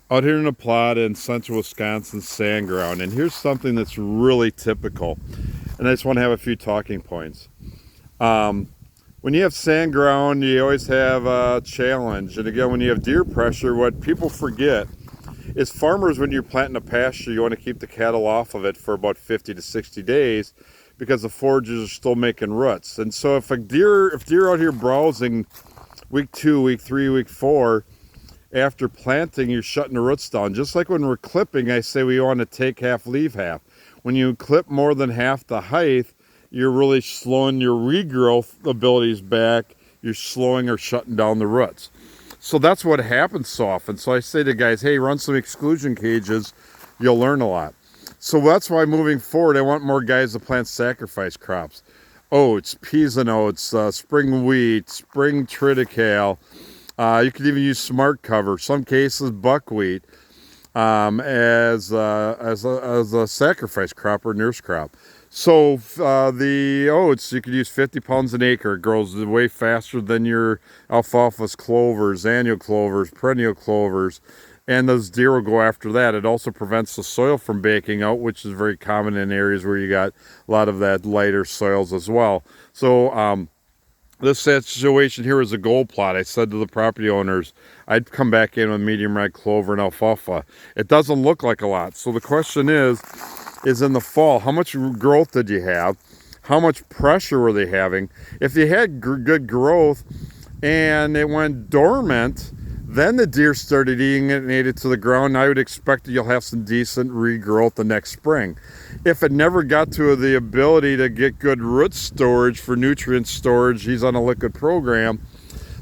Out here in a plot in central Wisconsin, sand ground, and here's something that's really typical, and I just want to have a few talking points. Um, when you have sand ground, you always have a challenge, and again, when you have deer pressure, what people forget is farmers, when you're planting a pasture, you want to keep the cattle off of it for about 50 to 60 days because the forages are still making roots. And so if deer out here browsing week 2, week 3, week 4, after planting, you're shutting the roots down. Just like when we're clipping, I say we want to take half, leave half. When you clip more than half the height, you're really slowing your regrowth abilities back. You're slowing or shutting down the roots. So that's what happens so often. So I say to guys, hey, run some exclusion cages. You'll learn a lot. So that's why moving forward, I want more guys to plant sacrifice crops. Oats, peas and oats, spring wheat, spring triticale. You could even use smart cover, some cases buckwheat, as a sacrifice crop or nurse crop. So the oats, you could use 50 pounds an acre. It grows way faster than your alfalfas, clovers, annual clovers, perennial clovers, and those deer will go after that. It also prevents the soil from baking out, which is very common in areas where you got a lot of that lighter soils as well. So this situation here is a gold plot. I said to the property owners, I'd come back in with medium red clover and alfalfa. It doesn't look like a lot. So the question is in the fall, how much growth did you have? How much pressure were they having? If you had good growth and it went dormant, then the deer started eating it and ate it to the ground. I would expect that you'll have some decent regrowth the next spring. If it never got to the ability to get good root storage for nutrient storage, he's on a liquid program,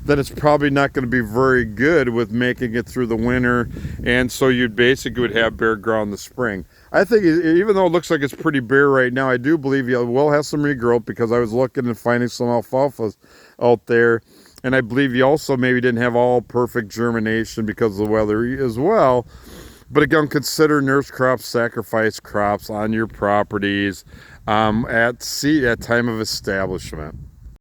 then it's probably not going to be very good with making it through the winter, and so you basically would have bare ground in the spring. I think even though it looks like it's pretty bare right now, I do believe you will have some regrowth because I was looking and finding some alfalfas out there. And I believe you also maybe didn't have all perfect germination because of the weather as well. But again, consider nurse crops, sacrifice crops on your properties at time of establishment.